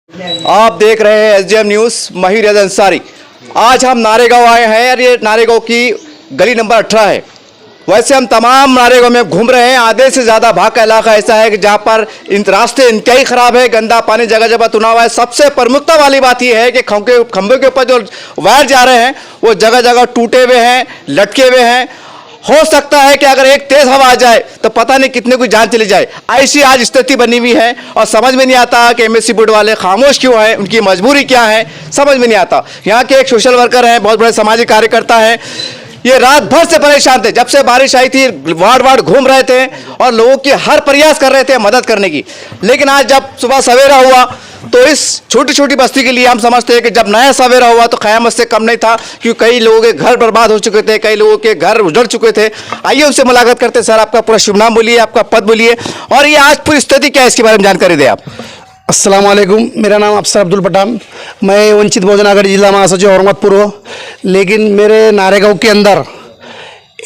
आप देख रहे हैं एसडीएम न्यूज़। महिर रज़ा अंसारी। आज हम नारेगांव आए हैं और ये नारेगांव की गली नंबर 18 है। वैसे हम तमाम नारेगांव में घूम रहे हैं। आधे से ज़्यादा भाग का इलाका ऐसा है कि जहाँ पर इन रास्ते इंतहाई ख़राब है, गंदा पानी जगह जगह तुना हुआ है। सबसे प्रमुखता वाली बात यह है कि खंभे के ऊपर जो वायर जा रहे हैं वो जगह जगह टूटे हुए हैं, लटके हुए हैं। हो सकता है कि अगर एक तेज हवा आ जाए तो पता नहीं कितने की जान चली जाए। ऐसी आज स्थिति बनी हुई है और समझ में नहीं आता कि एमएससी बोर्ड वाले खामोश क्यों हैं, उनकी मजबूरी क्या है, समझ में नहीं आता। यहाँ के एक सोशल वर्कर हैं, बहुत बड़े सामाजिक कार्यकर्ता हैं। ये रात भर से परेशान थे, जब से बारिश आई थी वार्ड वार्ड घूम रहे थे और लोगों की हर प्रयास कर रहे थे मदद करने की। लेकिन आज जब सुबह सवेरा हुआ तो इस छोटी छोटी बस्ती के लिए हम समझते हैं कि जब नया सवेरा हुआ तो क़यामत से कम नहीं था, क्योंकि कई लोगों के घर बर्बाद हो चुके थे, कई लोगों के घर उजड़ चुके थे। आइए उनसे मुलाकात करते हैं। सर, आपका पूरा शुभ नाम बोलिए, आपका पद बोलिए और ये आज पूरी स्थिति क्या है इसके बारे में जानकारी दें आप। अस्सलाम वालेकुम, मेरा नाम अफसर अब्दुल पठान, मैं वंचित बहुजन आघाड़ी जिला महासचिव औरंगाबाद पूर्व। लेकिन मेरे नारेगांव के अंदर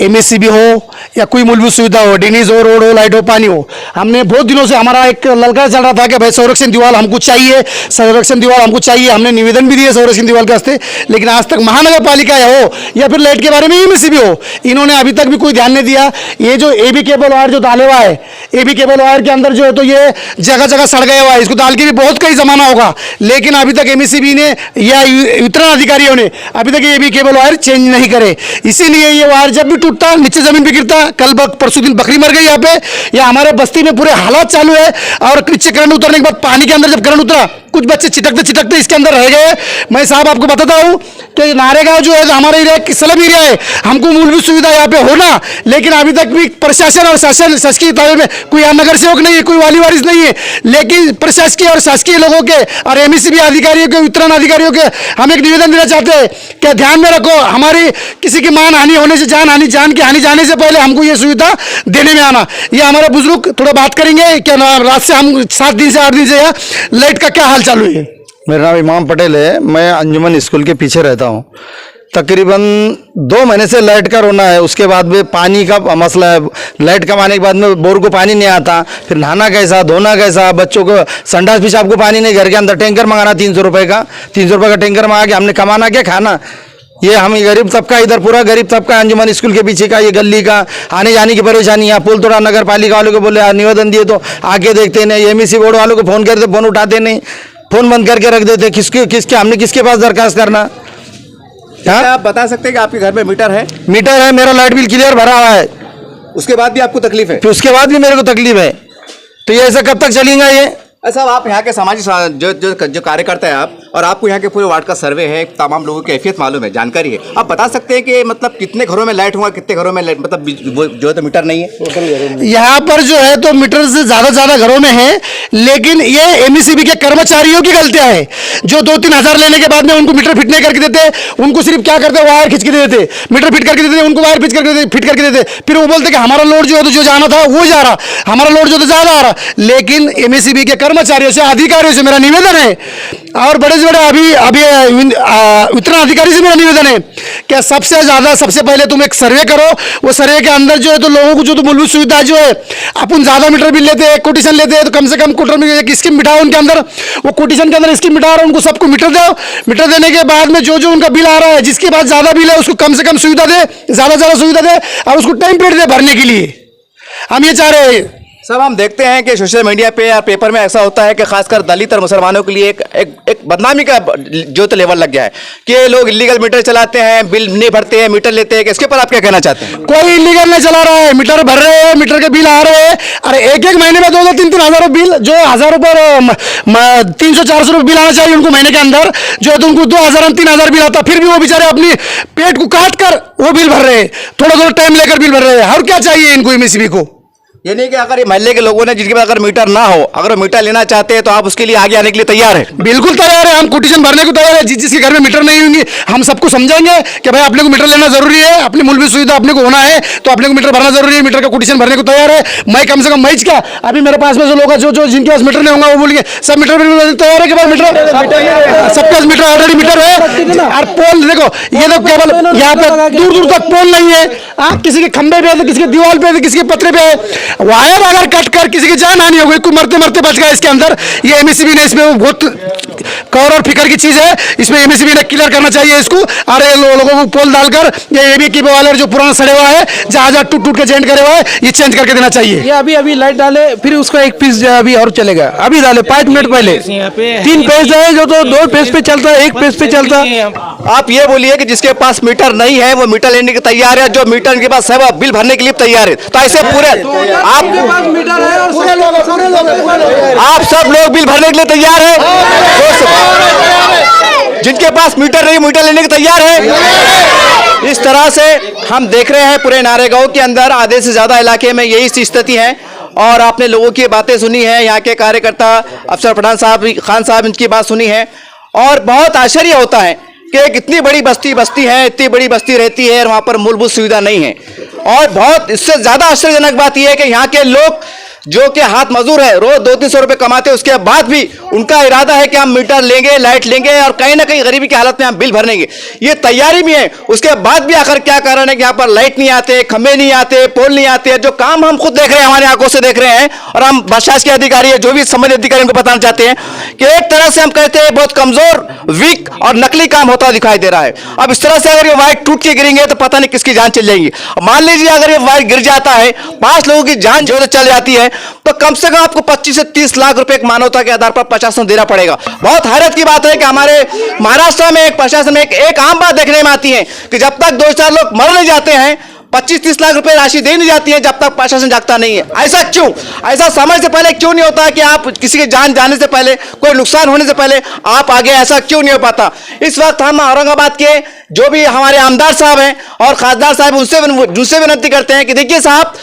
एमएससीबी हो या कोई मूलभूत सुविधा हो, ड्रेनेज हो, रोड हो, लाइट हो, पानी हो, हमने बहुत दिनों से हमारा एक ललका चल रहा था कि भाई संरक्षण दीवार हमको चाहिए, संरक्षण दीवार हमको चाहिए। हमने निवेदन भी दिए संरक्षण दीवार के वास्ते, लेकिन आज तक महानगर पालिका हो या फिर लाइट के बारे में एमएससीबी हो, इन्होंने अभी तक भी कोई ध्यान नहीं दिया। ये जो एबी केबल वायर जो डाले हुआ है, एबी केबल वायर के अंदर जो है तो ये जगह जगह सड़ गया हुआ है, इसको डाल के भी बहुत कई जमाना होगा, लेकिन अभी तक एमएससीबी ने या वितरण अधिकारियों ने अभी तक एबी केबल वायर चेंज नहीं करे। इसीलिए ये वायर जब भी टूटता नीचे जमीन पे गिरता। कल परसों दिन बकरी मर गई यहाँ पे, या हमारे बस्ती में पूरे हालात चालू है। और नीचे करंट उतरने के बाद पानी के अंदर जब करंट उतरा कुछ बच्चे चिटकते चिटकते इसके अंदर रह गए। मैं साहब आपको बताता हूँ कि नारेगांव जो है हमारा एरिया स्लम एरिया है, हमको मूलभूत सुविधा यहाँ पे होना, लेकिन अभी तक भी प्रशासन और शासकीय ताबे में कोई नगर सेवक नहीं है, कोई वाली वारिस नहीं है। लेकिन प्रशासकीय और शासकीय लोगों के और एमएससीबी अधिकारियों के, वितरण अधिकारियों के हम एक निवेदन देना चाहते हैं कि ध्यान में रखो, हमारी किसी की मान हानि होने से, जान की हानि जाने से पहले हमको ये सुविधा देने में आना। ये हमारे बुजुर्ग थोड़ा बात करेंगे क्या रात से हम 7 दिन से 8 दिन से यहाँ लाइट का क्या हाल चालू है। मेरा नाम इमाम पटेल है, मैं अंजुमन स्कूल के पीछे रहता हूँ। तकरीबन 2 महीने से लाइट का रोना है। उसके बाद में पानी का मसला है, लाइट कम आने के बाद में बोर को पानी नहीं आता, फिर नहाना कैसा, धोना कैसा, बच्चों को संडास पेशाब को पानी नहीं, घर के अंदर टैंकर मंगाना 300 रुपये का, 300 रुपये का टैंकर मंगा के हमने कमाना क्या, खाना। ये हम गरीब तबका, इधर पूरा गरीब तबका अंजुमन स्कूल के पीछे का ये गली का आने जाने की परेशानी है। पुल तोड़ा नगर पालिका वालों को बोले निवेदन दिए तो आके देखते नहीं, एमएससी बोर्ड वालों को फ़ोन करते फ़ोन उठाते नहीं, फ़ोन बंद करके रख देते। किसके हमने किसके पास दरखास्त करना। क्या आप बता सकते हैं कि आपके घर में मीटर है? मीटर है, मेरा लाइट बिल क्लियर भरा हुआ है, उसके बाद भी आपको तकलीफ है? फिर उसके बाद भी मेरे को तकलीफ है, तो ये ऐसा कब तक चलेगा ये। साहब, आप यहाँ के सामाजिक जो कार्यकर्ता है आप, और आपको यहाँ के पूरे वार्ड का सर्वे है, तमाम लोगों की कैफियत मालूम है, जानकारी है। आप बता सकते हैं कि मतलब कितने घरों में लाइट हुआ, कितने घरों में लाइट मतलब जो है तो मीटर नहीं है? यहाँ पर जो है तो मीटर से ज़्यादा घरों में है, लेकिन ये एमएससीबी के कर्मचारियों की गलतियाँ है, जो 2-3 हज़ार लेने के बाद में उनको मीटर फिट नहीं करके देते। उनको सिर्फ क्या करते, वायर खींच के देते, मीटर फिट करके देते, उनको वायर फिट करके देते। फिर वो बोलते कि हमारा लोड जो है तो जो जाना था वो जा रहा, हमारा लोड जो तो ज़्यादा आ रहा। लेकिन एमएससीबी के कर्मचारियों से, अधिकारियों से मेरा निवेदन है, और बड़े से बड़े अभी वितरण अधिकारी से मेरा निवेदन है कि सबसे पहले तुम एक सर्वे करो। वो सर्वे के अंदर जो है तो लोगों को जो तो मूलभूत सुविधा जो है, अपन ज़्यादा मीटर बिल लेते हैं, कोटेशन लेते हैं, तो कम से कम कोटर में एक स्कीम बिठाओ उनके अंदर, वो कोटेशन के अंदर स्कीम बिठा रहा है, उनको सबको मीटर दो। मीटर देने के बाद में जो उनका बिल आ रहा है, जिसके पास ज़्यादा बिल है उसको कम से कम सुविधा दे, ज़्यादा सुविधा दे, और उसको टाइम पीरियड दे भरने के लिए। हम ये चाह रहे हैं। सब हम देखते हैं कि सोशल मीडिया पे या पेपर में ऐसा होता है कि खासकर दलित और मुसलमानों के लिए एक बदनामी का जो तो लेवल लग गया है कि लोग इलीगल मीटर चलाते हैं, बिल नहीं भरते हैं, मीटर लेते हैं। इसके ऊपर आप क्या कहना चाहते हैं? कोई इलीगल नहीं चला रहा है, मीटर भर रहे हैं, मीटर के बिल आ रहे हैं। अरे एक महीने में 2-2, 3-3 हज़ार बिल, जो 1,000 रुपये 300-400 रुपये बिल आना चाहिए उनको महीने के अंदर, जो है तो उनको 2,000 3,000 बिल आता, फिर भी वो बेचारे अपनी पेट को काट कर वो बिल भर रहे हैं, थोड़ा टाइम लेकर बिल भर रहे हैं। और क्या चाहिए इनको एमएससीबी को? ये नहीं कि अगर ये महल्ले के लोगों ने जिनके पास अगर मीटर ना हो, अगर मीटर लेना चाहते हैं तो आप उसके लिए आगे आने के लिए तैयार है? बिल्कुल तैयार है, हम कोटेशन भरने को तैयार है। जिसके घर में मीटर नहीं होंगे हम सबको समझाएंगे कि भाई अपने को मीटर लेना जरूरी है, अपनी मूलभूत सुविधा अपने को होना है, तो अपने को मीटर भरना जरूरी है। मीटर का कोटेशन भरने को तैयार है। मैं कम से कम मैच क्या अभी मेरे पास में जो लोग जो जिनके पास मीटर नहीं होगा वो बोलेंगे सब मीटर तैयार है कि भाई मीटर सबके पास मीटर ऑलरेडी मीटर है। और पोल देखो, ये तो केवल यहाँ पे दूर तक पोल नहीं है, किसी के खंभे पे है, किसी के दीवार पे है, किसी के पत्रे पे है। वायर अगर कट कर किसी की जान हानि हो गई, कोई मरते मरते बच गया इसके अंदर, ये एमएससीबी ने इसमें बहुत कौर और फिक्र की चीज है, इसमें एमएससीबी ने क्लियर करना चाहिए इसको। और ये लोगों को पोल डालकर ये एबीके वाले जो पुराना सड़े हुआ है, जहाँ जहाँ टूट टूट के जेंट करे हुआ है, ये चेंज करके देना चाहिए। ये अभी अभी लाइट डाले, फिर उसका एक पीस अभी और चलेगा, अभी डाले 5 मिनट पहले 3 पेज है जो तो 2 पेज पे चलता है, 1 पेज पे चलता है। आप ये बोलिए कि जिसके पास मीटर नहीं है वो मीटर लेने के तैयार है, जो मीटर के पास है वो बिल भरने के लिए तैयार है। तो ऐसे पूरे आपके पास मीटर है और आप सब लोग बिल भरने के लिए तैयार है, जिनके पास मीटर नहीं मीटर लेने के तैयार है। इस तरह से हम देख रहे हैं पूरे नारेगांव के अंदर आधे से ज्यादा इलाके में यही स्थिति है। और आपने लोगों की बातें सुनी है, यहाँ के कार्यकर्ता अफसर पठान साहब, खान साहब, इनकी बात सुनी है और बहुत आश्चर्य होता है कि एक इतनी बड़ी बस्ती है, इतनी बड़ी बस्ती रहती है और वहाँ पर मूलभूत सुविधा नहीं है। और बहुत इससे ज्यादा आश्चर्यजनक बात यह है कि यहाँ के लोग जो कि हाथ मजदूर है, रोज 200-300 रुपए कमाते हैं, उसके बाद भी उनका इरादा है कि हम मीटर लेंगे, लाइट लेंगे और कहीं ना कहीं गरीबी की हालत में हम बिल भरेंगे, ये तैयारी भी है। उसके बाद भी आखिर क्या कारण है कि यहाँ पर लाइट नहीं आते, खंभे नहीं आते, पोल नहीं आते, जो काम हम खुद देख रहे हैं, हमारी आंखों से देख रहे हैं और हम प्रशासकीय अधिकारी है, जो भी संबंधित अधिकारी उनको बताना चाहते हैं कि एक तरह से हम कहते हैं बहुत कमजोर, वीक और नकली काम होता दिखाई दे रहा है। अब इस तरह से अगर ये वायर टूट के गिरेंगे तो पता नहीं किसकी जान चल जाएगी। मान लीजिए अगर ये वायर गिर जाता है, 5 लोगों की जान जो चल जाती है, तो कम से कम आपको 25 से 30 लाख रुपए एक मानवता के आधार पर प्रशासन देना पड़ेगा। बहुत हैरत की बात है कि हमारे महाराष्ट्र में एक प्रशासन में एक आम बात देखने में आती है कि जब तक 2-4 लोग मर नहीं जाते हैं 25-30 लाख रुपए राशि दे नहीं जाती है, जब तक प्रशासन जागता नहीं है। ऐसा क्यों? ऐसा समय से पहले क्यों नहीं होता कि आप किसी की जान जाने से पहले, कोई नुकसान होने से पहले आप आगे, ऐसा क्यों नहीं हो पाता? इस वक्त हम औरंगाबाद के जो भी हमारे आमदार साहब हैं और खासदार साहब, उनसे विनती करते हैं कि देखिए साहब,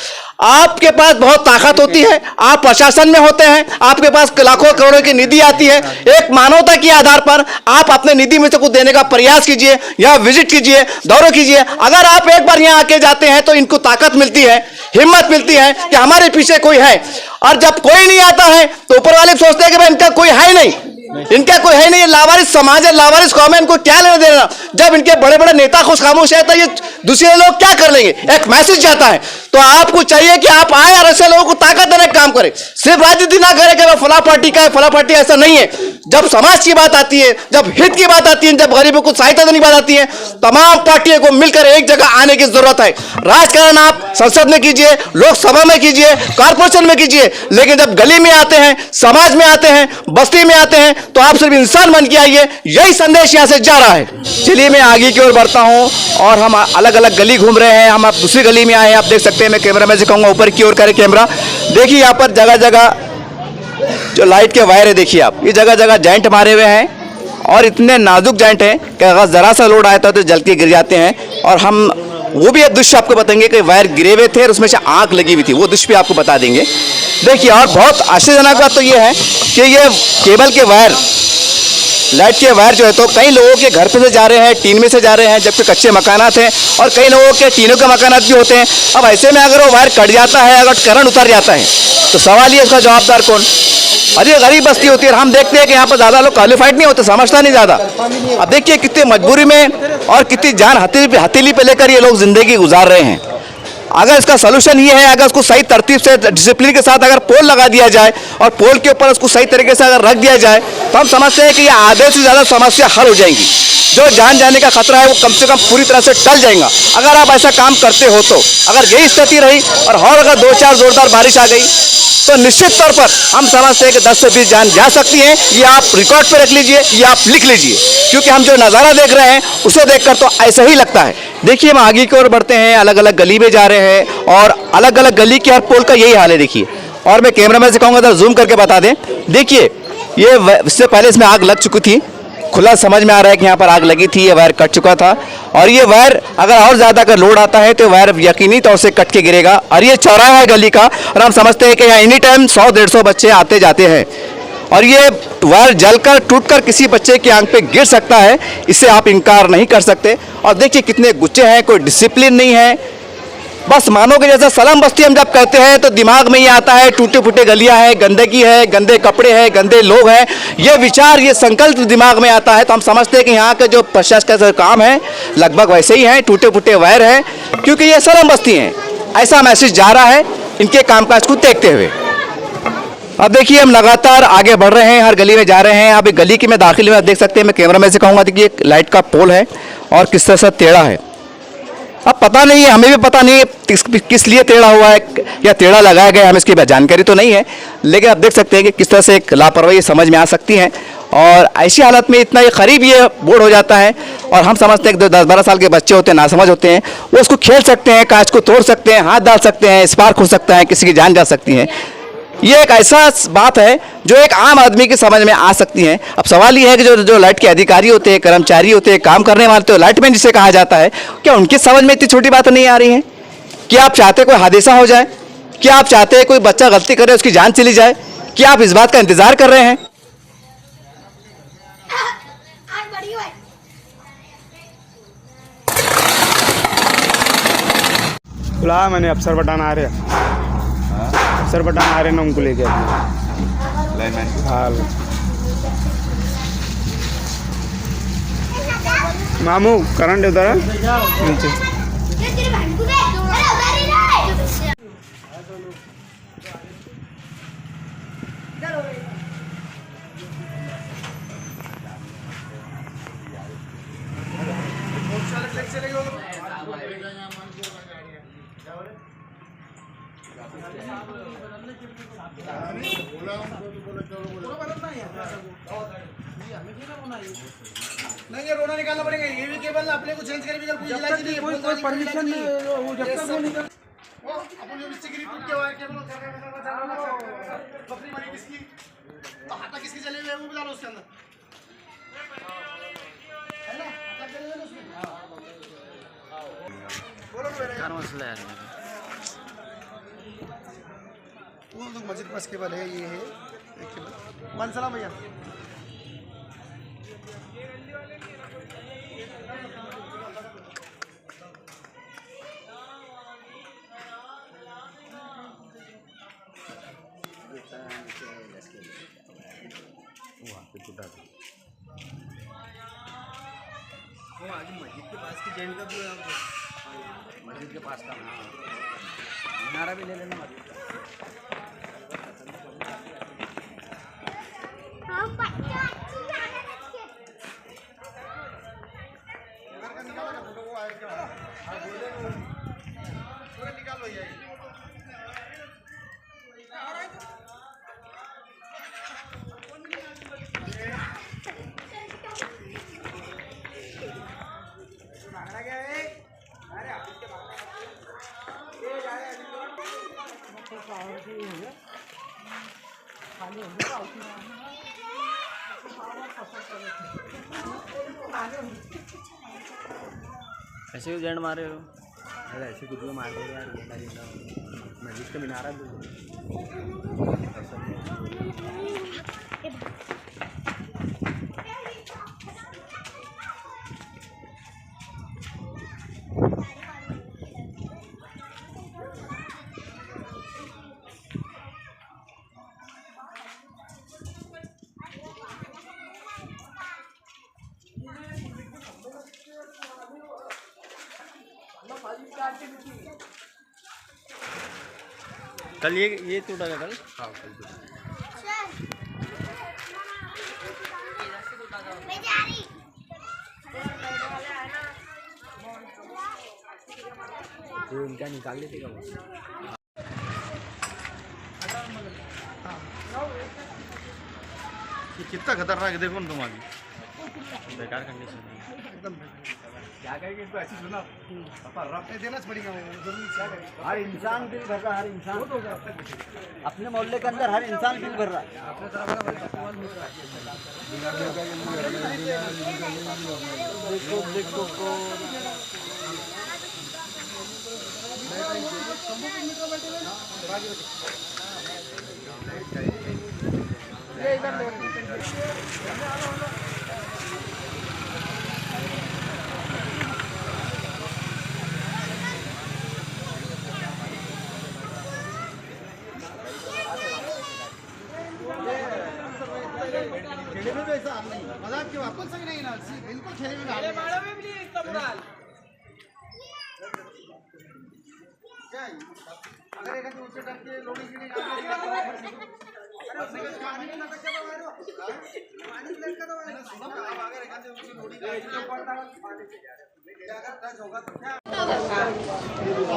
आपके पास बहुत ताकत होती है, आप प्रशासन में होते हैं, आपके पास लाखों करोड़ों की निधि आती है, एक मानवता के आधार पर आप अपने निधि में से कुछ देने का प्रयास कीजिए, या विजिट कीजिए, दौरे कीजिए। अगर आप एक बार यहाँ आके जाते हैं तो इनको ताकत मिलती है, हिम्मत मिलती है कि हमारे पीछे कोई है। और जब कोई नहीं आता है तो ऊपर वाले सोचते हैं कि भाई इनका कोई है नहीं, इनका कोई है नहीं, लावारिस समाज है, लावारिस कौम है, इनको क्या लेना देना। जब इनके बड़े बड़े नेता खुश खामोश है तो ये दूसरे लोग क्या कर लेंगे? एक मैसेज जाता है। तो आपको चाहिए कि आप आए और ऐसे लोगों को ताकत देने का काम करें, सिर्फ राजनीति ना करें कि वह फला पार्टी का है, फला पार्टी, ऐसा नहीं है। जब समाज की बात आती है, जब हित की बात आती है, जब गरीबों को सहायता देने की बात आती है, तमाम पार्टियों को मिलकर एक जगह आने की जरूरत है। राजकारण आप संसद में कीजिए, लोकसभा में कीजिए, कारपोरेशन में कीजिए, लेकिन जब गली में आते हैं, समाज में आते हैं, बस्ती में आते हैं, तो आप सिर्फ इंसान बन के आइए। यही संदेश यहां से जा रहा है। चलिए मैं आगे की ओर बढ़ता हूं और हम अलग अलग गली घूम रहे हैं। हम आप दूसरी गली में आए हैं, आप देख सकते हैं। मैं कैमरा में से कहूंगा ऊपर की ओर करे कैमरा। देखिए यहाँ पर जगह जगह जो लाइट के वायर है, देखिए आप, ये जगह जगह जॉइंट मारे हुए हैं और इतने नाजुक जॉइंट हैं कि अगर जरा सा लोड आया तो जल के गिर जाते हैं। और हम वो भी एक दृश्य आपको बताएंगे कि वायर गिरे हुए थे और उसमें से आग लगी हुई थी, वो दृश्य भी आपको बता देंगे। देखिए, और बहुत आश्चर्यजनक बात तो ये है कि ये केबल के वायर, लाइट के वायर जो है तो कई लोगों के घर पे से जा रहे हैं, टीन में से जा रहे हैं, जबकि कच्चे मकानात हैं, और कई लोगों के टीनों के मकानात भी होते हैं। अब ऐसे में अगर वो वायर कट जाता है, अगर करंट उतर जाता है, तो सवाल ये, इसका जवाबदार कौन? और ये गरीब बस्ती होती है। हम देखते हैं कि यहाँ पर ज़्यादा लोग क्वालिफाइड नहीं होते, समझता नहीं ज़्यादा। अब देखिए कितनी मजबूरी में और कितनी जान हथेली पे लेकर ये लोग जिंदगी गुजार रहे हैं। अगर इसका सोल्यूशन ये है, अगर उसको सही तरतीब से, डिसिप्लिन के साथ अगर पोल लगा दिया जाए और पोल के ऊपर उसको सही तरीके से अगर रख दिया जाए, तो हम समझते हैं कि ये आधे से ज़्यादा समस्या हल हो जाएंगी। जो जान जाने का खतरा है वो कम से कम पूरी तरह से टल जाएगा अगर आप ऐसा काम करते हो तो। अगर यही स्थिति रही और अगर 2-4 जोरदार बारिश आ गई तो निश्चित तौर पर हम समझते हैं कि 10 से 20 जान जा सकती हैं। ये आप रिकॉर्ड पे रख लीजिए, ये आप लिख लीजिए, क्योंकि हम जो नज़ारा देख रहे हैं उसे देखकर तो ऐसा ही लगता है। देखिए, हम आगे की ओर बढ़ते हैं, अलग अलग गली में जा रहे हैं और अलग अलग गली के हर पोल का यही हाल है। देखिए, और मैं कैमरा मैन से कहूँगा जरा जूम करके बता दें। देखिए, ये इससे पहले इसमें आग लग चुकी थी, खुला समझ में आ रहा है कि यहाँ पर आग लगी थी, ये वायर कट चुका था। और ये वायर अगर और ज़्यादा अगर लोड आता है तो वायर यकीनी तौर से कट के गिरेगा। और ये चौराहा है गली का, और हम समझते हैं कि यहाँ एनी टाइम 100-150 बच्चे आते जाते हैं, और ये वायर जलकर टूटकर किसी बच्चे की आंख पे गिर सकता है, इससे आप इनकार नहीं कर सकते। और देखिए कितने गुच्चे हैं, कोई डिसिप्लिन नहीं है। बस मानो कि जैसा सलम बस्ती हम जब कहते हैं तो दिमाग में ये आता है टूटे फूटे गलियां हैं, गंदगी है, गंदे कपड़े हैं, गंदे लोग हैं, ये विचार, ये संकल्प दिमाग में आता है। तो हम समझते हैं कि यहाँ के जो प्रशासन का काम है लगभग वैसे ही है, टूटे फूटे वायर हैं, क्योंकि ये सलम बस्ती हैं। ऐसा मैसेज जा रहा है इनके कामकाज को देखते हुए। अब देखिए हम लगातार आगे बढ़ रहे हैं, हर गली में जा रहे हैं। अब एक गली की मैं दाखिल में आप देख सकते हैं, मैं कैमरा मैन से कहूँगा कि एक लाइट का पोल है और किस तरह से टेढ़ा है। अब पता नहीं है, हमें भी पता नहीं है किस लिए टेढ़ा हुआ है या टेढ़ा लगाया गया है, हमें इसकी जानकारी तो नहीं है, लेकिन आप देख सकते हैं कि किस तरह से एक लापरवाही समझ में आ सकती है। और ऐसी हालत में इतना ये करीब ये बोर्ड हो जाता है और हम समझते हैं कि 10-12 साल के बच्चे होते हैं, नासमझ होते हैं, वो उसको खेल सकते हैं, कांच को तोड़ सकते हैं, हाथ डाल सकते हैं, स्पार्क हो सकता है, किसी की जान जा सकती है। ये एक ऐसा बात है जो एक आम आदमी की समझ में आ सकती है। अब सवाल ये है कि जो लाइट के अधिकारी होते हैं, कर्मचारी होते हैं, काम करने वाले तो लाइटमैन जिसे कहा जाता है, क्या उनकी समझ में इतनी छोटी बात नहीं आ रही है? क्या आप चाहते कोई हादसा हो जाए? क्या आप चाहते हैं कोई बच्चा गलती करे उसकी जान चली जाए? क्या आप इस बात का इंतजार कर रहे हैं? बुलाया मैंने, अफसर पठान आ रहे हैं, अफसर पठान आ रहे हैं उनको लेके हाँ। मामू करंट उधर है नीचे। नहीं ये रोना निकालना पड़ेगा, ये भी केबल अपने को चेंज करके कोई इलाज नहीं है, कोई परमिशन नहीं वो जब तक वो निकल वो अपन जो मिस्त्री टूट के वायर केबल बकरी मरी किसकी तो हाथा किसके चले हुए वो भी डालो उसके अंदर है ना, हाथा चले हुए उसमें। बोलो क्या मसला है? वो तो मस्जिद पास केबल है, ये है एक केबल। मान सलाम भैया। वो आगे मस्जिद के पास की जैन का भी है, मस्जिद के पास का मीनारा भी ले लेना मस्जिद का। ऐसे भी जेंड मारे हो? अरे ऐसे कुछ भी मार दो यार, गेंदा गेंदा मस्जिद का मीनारा भी कल ये टूटा था कल। हाँ कल टूटा। तो इनका निकाल लेते क्या? कितना खतरनाक है, देखो ना तुम आगे बेकार कंडीशन है एकदम। क्या कहेंगे इसको, ऐसी सुना देना पड़ेगा जरूरी। हर इंसान बिल भर रहा है, हर इंसान अपने मोहल्ले के अंदर हर इंसान बिल भर रहा है। देखो खेले में तो ऐसा हाल नहीं, मजाक क्यों आपको सही नहीं ना, बिल्कुल खेले में हाल नहीं। क्या है?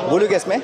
बोलू क्या इसमें?